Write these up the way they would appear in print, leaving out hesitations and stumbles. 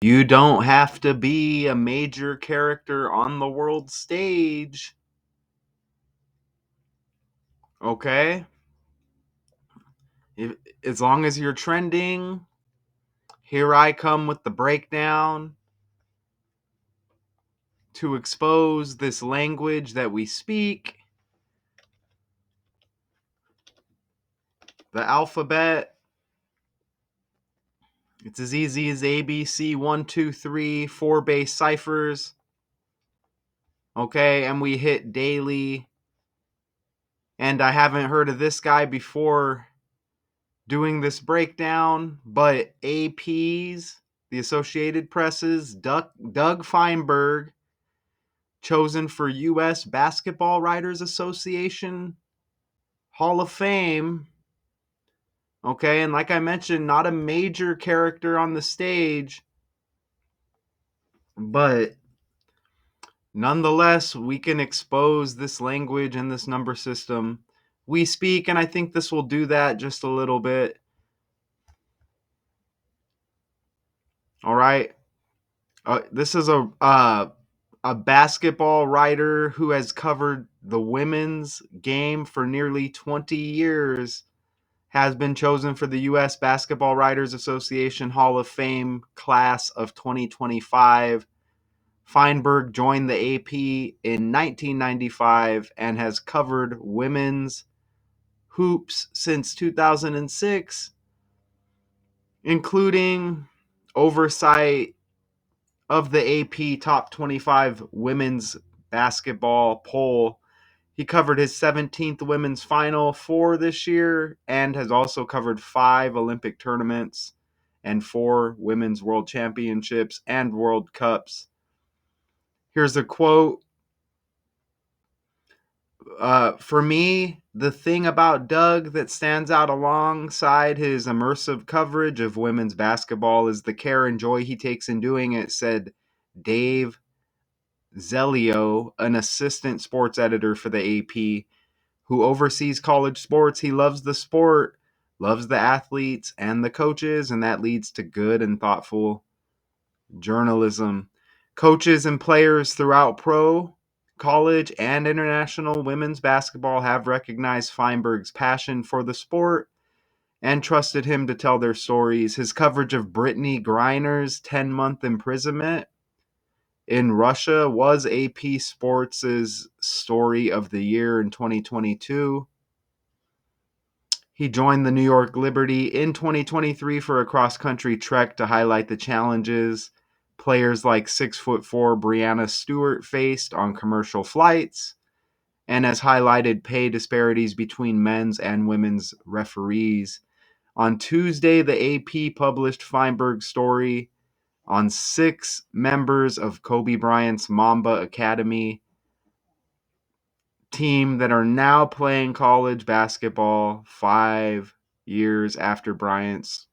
You don't have to be a major character on the world stage. Okay? If, as long as you're trending, here I come with the breakdown to expose this language that we speak. The alphabet. It's as easy as ABC 1, 2, 3, 4 base ciphers. Okay, and we hit daily. And I haven't heard of this guy before doing this breakdown, but AP's, the Associated Press's Doug Feinberg, chosen for U.S. Basketball Writers Association Hall of Fame. Okay, and like I mentioned, not a major character on the stage, but nonetheless, we can expose this language and this number system we speak, and I think this will do that just a little bit. All right. This is a basketball writer who has covered the women's game for nearly 20 years, has been chosen for the U.S. Basketball Writers Association Hall of Fame class of 2025. Feinberg joined the AP in 1995 and has covered women's hoops since 2006, including oversight of the AP Top 25 Women's Basketball poll. He covered his 17th Women's Final Four this year and has also covered 5 Olympic tournaments and 4 Women's World Championships and World Cups. Here's a quote. For me, the thing about Doug that stands out alongside his immersive coverage of women's basketball is the care and joy he takes in doing it, said Dave Zelio, an assistant sports editor for the AP, who oversees college sports. He loves the sport, loves the athletes and the coaches, and that leads to good and thoughtful journalism. Coaches and players throughout pro, college, and international women's basketball have recognized Feinberg's passion for the sport and trusted him to tell their stories. His coverage of Brittany Griner's 10-month imprisonment in Russia was AP Sports' story of the year in 2022. He joined the New York Liberty in 2023 for a cross-country trek to highlight the challenges players like 6'4" Brianna Stewart faced on commercial flights, and has highlighted pay disparities between men's and women's referees. On Tuesday, the AP published Feinberg's story on 6 members of Kobe Bryant's Mamba Academy team that are now playing college basketball 5 years after Bryant's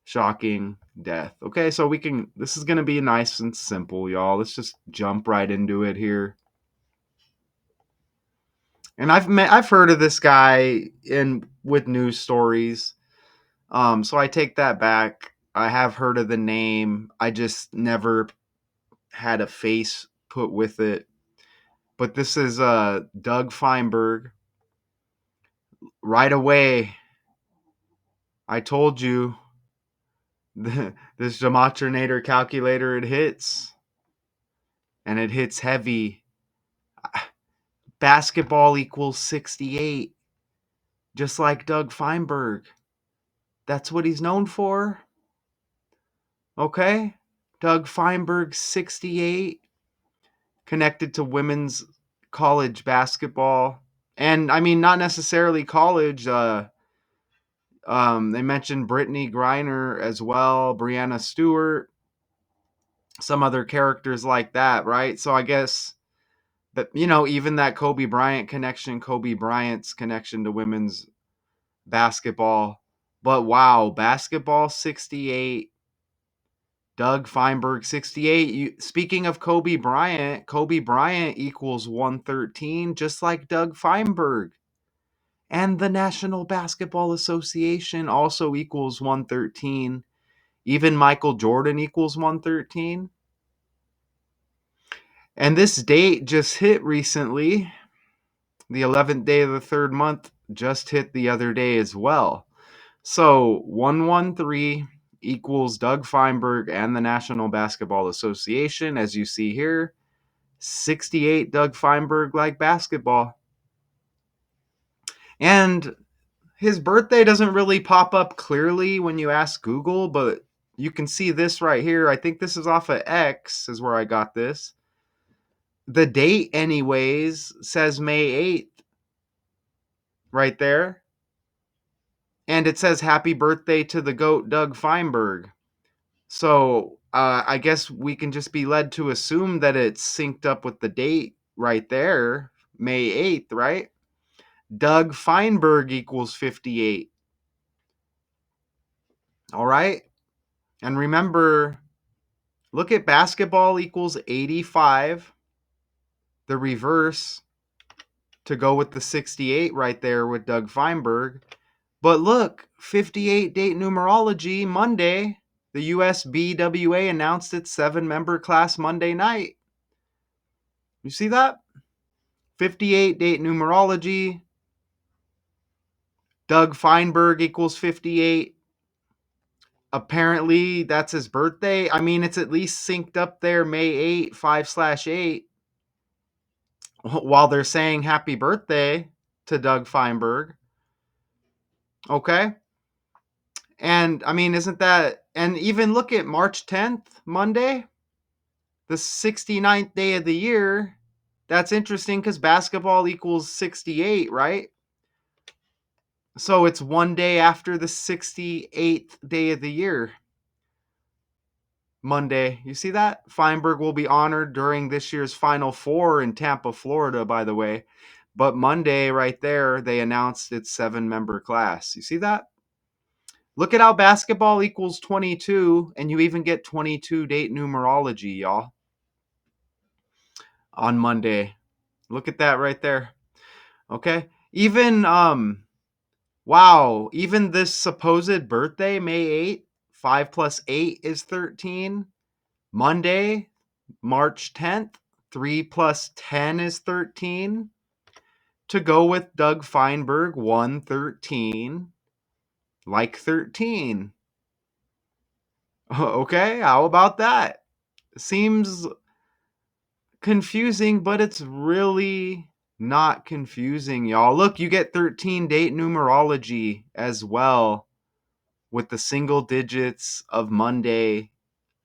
shocking death. Okay, so this is going to be nice and simple, y'all. Let's just jump right into it here. And I've heard of this guy with news stories. So I take that back. I have heard of the name. I just never had a face put with it. But this is Doug Feinberg. Right away, I told you this Gematrinator calculator, it hits. And it hits heavy. Basketball equals 68. Just like Doug Feinberg. That's what he's known for. Okay? Doug Feinberg, 68. Connected to women's college basketball. And, I mean, not necessarily college. They mentioned Brittany Griner as well, Brianna Stewart, some other characters like that, right? So I guess that, even that Kobe Bryant's connection to women's basketball. But wow, basketball 68, Doug Feinberg 68. Speaking of Kobe Bryant equals 113, just like Doug Feinberg. And the National Basketball Association also equals 113. Even Michael Jordan equals 113. And this date just hit recently. The 11th day of the third month just hit the other day as well. So 113 equals Doug Feinberg and the National Basketball Association, as you see here. 68 Doug Feinberg like basketball. And his birthday doesn't really pop up clearly when you ask Google, but you can see this right here. I think this is off of X, is where I got this. The date, anyways, says May 8th right there. And it says happy birthday to the GOAT, Doug Feinberg. So I guess we can just be led to assume that it's synced up with the date right there, May 8th, right? Doug Feinberg equals 58. All right. And remember, look at basketball equals 85. The reverse to go with the 68 right there with Doug Feinberg. But look, 58 date numerology Monday. The USBWA announced its 7-member class Monday night. You see that? 58 date numerology. Doug Feinberg equals 58. Apparently, that's his birthday. I mean, it's at least synced up there, May 8, 5/8, while they're saying happy birthday to Doug Feinberg. Okay? And, I mean, isn't that... And even look at March 10th, Monday, the 69th day of the year. That's interesting because basketball equals 68, right? So it's one day after the 68th day of the year. Monday. You see that? Feinberg will be honored during this year's Final Four in Tampa, Florida, by the way. But Monday, right there, they announced its 7-member class. You see that? Look at how basketball equals 22, and you even get 22 date numerology, y'all, on Monday. Look at that right there. Okay? Even, wow, even this supposed birthday, May 8th, 5 plus 8 is 13. Monday, March 10th, 3 plus 10 is 13. To go with Doug Feinberg, 113, like 13. Okay, how about that? Seems confusing, but it's really not confusing, y'all. Look, you get 13 date numerology as well with the single digits of Monday,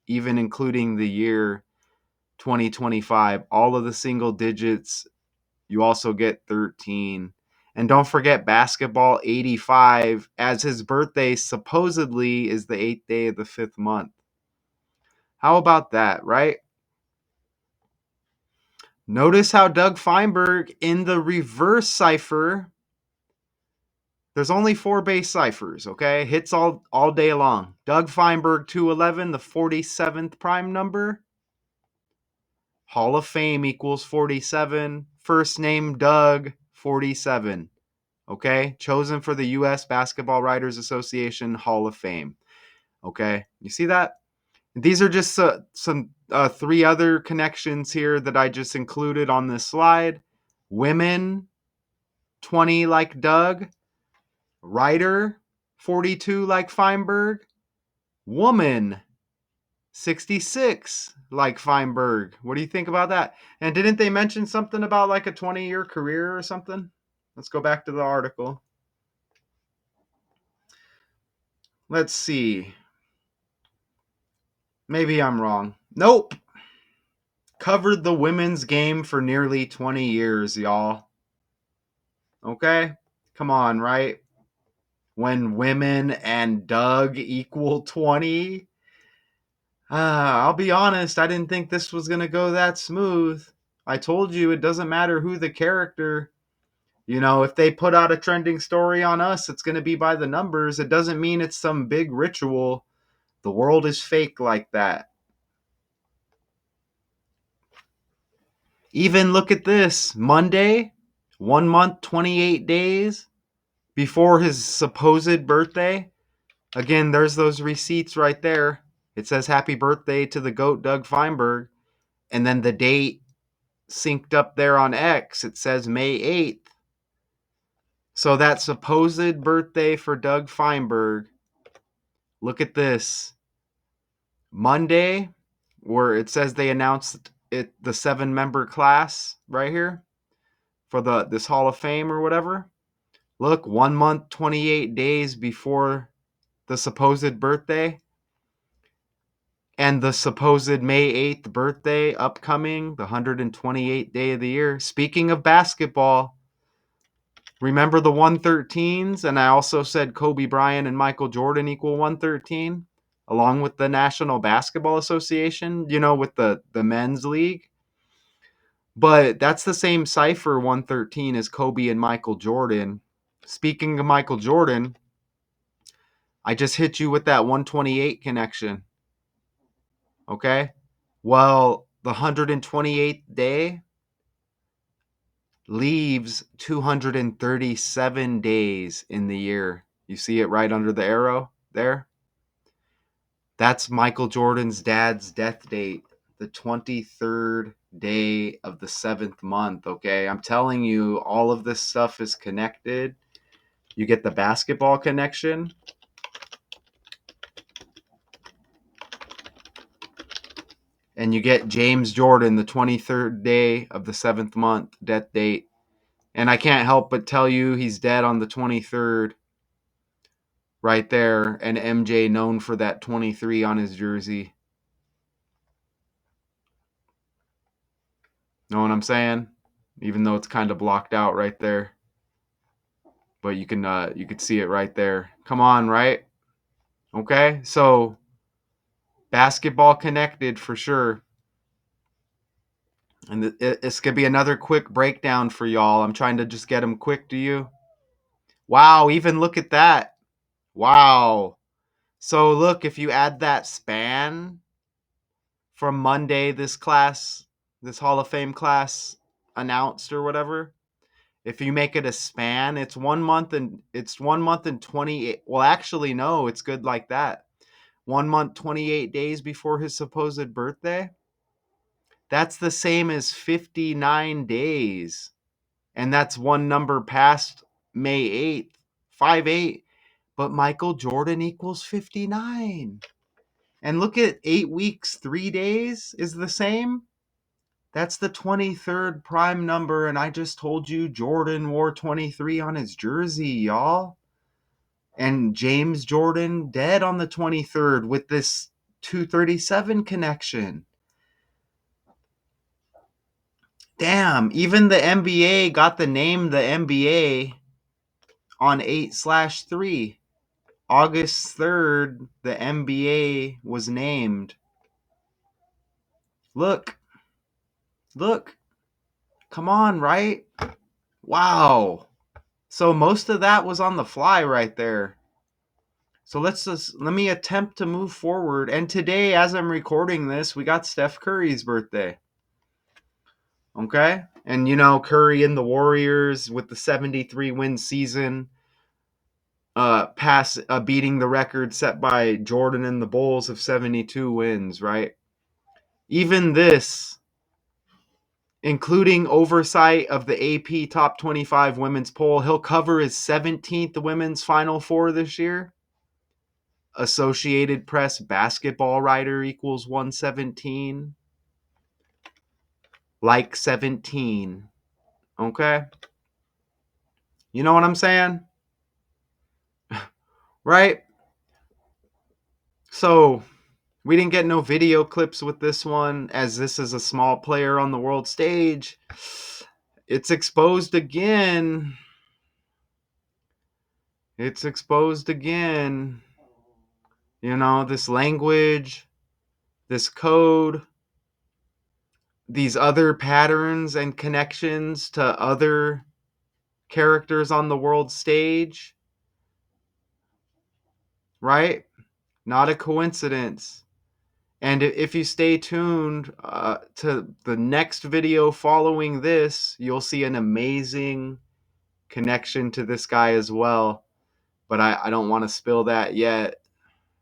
even including the year 2025. All of the single digits, you also get 13. And don't forget basketball 85, as his birthday supposedly is the 8th day of the 5th month. How about that, right? Notice how Doug Feinberg in the reverse cipher, there's only 4 base ciphers, okay? Hits all day long. Doug Feinberg 211, the 47th prime number. Hall of Fame equals 47. First name Doug, 47. Okay? Chosen for the U.S. Basketball Writers Association Hall of Fame. Okay? You see that? These are just some 3 other connections here that I just included on this slide. Women, 20 like Doug. Writer, 42 like Feinberg. Woman, 66 like Feinberg. What do you think about that? And didn't they mention something about like a 20-year career or something? Let's go back to the article. Let's see. Maybe I'm wrong. Nope. Covered the women's game for nearly 20 years, y'all. Okay? Come on, right? When women and Doug equal 20. I'll be honest, I didn't think this was going to go that smooth. I told you it doesn't matter who the character. You know, if they put out a trending story on us, it's going to be by the numbers. It doesn't mean it's some big ritual. The world is fake like that. Even look at this. Monday, 1 month, 28 days before his supposed birthday. Again, there's those receipts right there. It says happy birthday to the GOAT Doug Feinberg. And then the date synced up there on X, it says May 8th. So that supposed birthday for Doug Feinberg, look at this. Monday, where it says they announced it, the 7-member class right here for this Hall of Fame or whatever. Look, 1 month, 28 days before the supposed birthday, and the supposed May 8th birthday upcoming, the 128th day of the year. Speaking of basketball, remember the 113s? And I also said Kobe Bryant and Michael Jordan equal 113, along with the National Basketball Association, with the men's league. But that's the same cipher 113 as Kobe and Michael Jordan. Speaking of Michael Jordan, I just hit you with that 128 connection. Okay? Well, the 128th day leaves 237 days in the year. You see it right under the arrow there? That's Michael Jordan's dad's death date, the 23rd day of the 7th month, okay? I'm telling you, all of this stuff is connected. You get the basketball connection. And you get James Jordan, the 23rd day of the 7th month, death date. And I can't help but tell you he's dead on the 23rd right there. And MJ known for that 23 on his jersey. Know what I'm saying? Even though it's kind of blocked out right there. But you could see it right there. Come on, right? Okay? So basketball connected for sure. And it's going to be another quick breakdown for y'all. I'm trying to just get them quick to you. Wow, even look at that. Wow. So look, if you add that span from Monday, this Hall of Fame class announced or whatever, if you make it a span, it's 1 month and 28. Well, actually, no, it's good like that. 1 month, 28 days before his supposed birthday. That's the same as 59 days. And that's one number past May 8th, 5-8. But Michael Jordan equals 59. And look at 8 weeks, 3 days is the same. That's the 23rd prime number. And I just told you Jordan wore 23 on his jersey, y'all. And James Jordan dead on the 23rd with this 237 connection. Damn, even the NBA got the name the NBA on 8/3. August 3rd, the NBA was named. Look. Come on, right? Wow. So most of that was on the fly right there. So let me attempt to move forward. And today, as I'm recording this, we got Steph Curry's birthday. Okay? And Curry and the Warriors with the 73 win season, beating the record set by Jordan and the Bulls of 72 wins, right? Even this, including oversight of the AP Top 25 women's poll, he'll cover his 17th women's Final Four this year. Associated Press basketball writer equals 117. Like 17. Okay? You know what I'm saying? Right? So, we didn't get no video clips with this one, as this is a small player on the world stage. It's exposed again. This language, this code, these other patterns and connections to other characters on the world stage, right? Not a coincidence. And if you stay tuned to the next video following this, you'll see an amazing connection to this guy as well. But I don't want to spill that yet.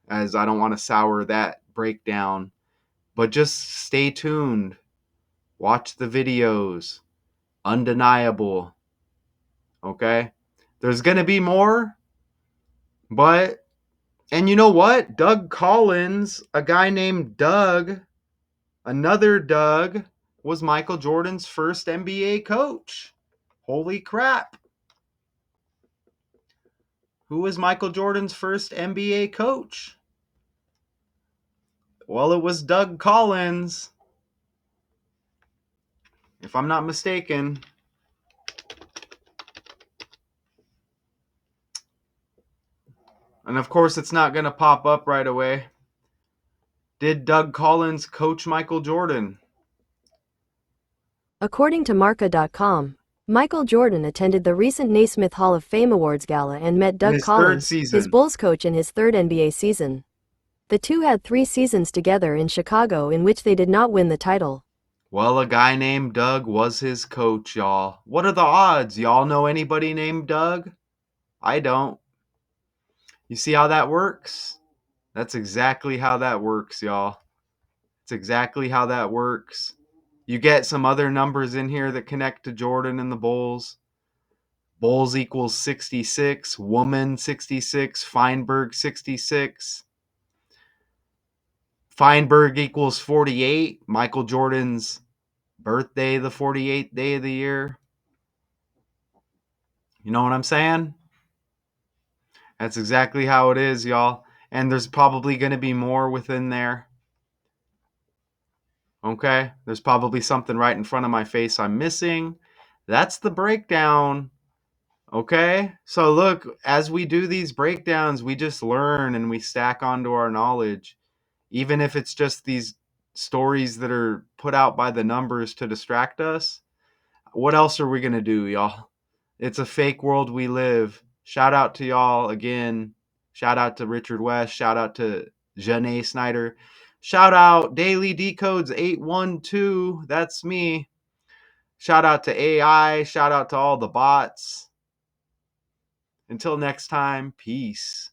as I don't want to sour that breakdown. But just stay tuned. Watch the videos. Undeniable. Okay? There's going to be more, but, and you know what? Doug Collins, a guy named Doug, another Doug, was Michael Jordan's first NBA coach. Holy crap. Who was Michael Jordan's first NBA coach? Well, it was Doug Collins, if I'm not mistaken. And of course, it's not going to pop up right away. Did Doug Collins coach Michael Jordan? According to Marca.com, Michael Jordan attended the recent Naismith Hall of Fame Awards Gala and met In Doug his third Collins, his season. Bulls coach in his third NBA season. The two had 3 seasons together in Chicago in which they did not win the title. Well, a guy named Doug was his coach, y'all. What are the odds? Y'all know anybody named Doug? I don't. You see how that works? That's exactly how that works, y'all. It's exactly how that works. You get some other numbers in here that connect to Jordan and the Bulls. Bulls equals 66, woman 66, Feinberg 66. Feinberg equals 48, Michael Jordan's birthday, the 48th day of the year. You know what I'm saying? That's exactly how it is, y'all. And there's probably going to be more within there. Okay? There's probably something right in front of my face I'm missing. That's the breakdown. Okay? So look, as we do these breakdowns, we just learn and we stack onto our knowledge. Even if it's just these stories that are put out by the numbers to distract us. What else are we going to do, y'all? It's a fake world we live. Shout out to y'all again. Shout out to Richard West. Shout out to Janae Snyder. Shout out Daily Decodes 812. That's me. Shout out to AI. Shout out to all the bots. Until next time, peace.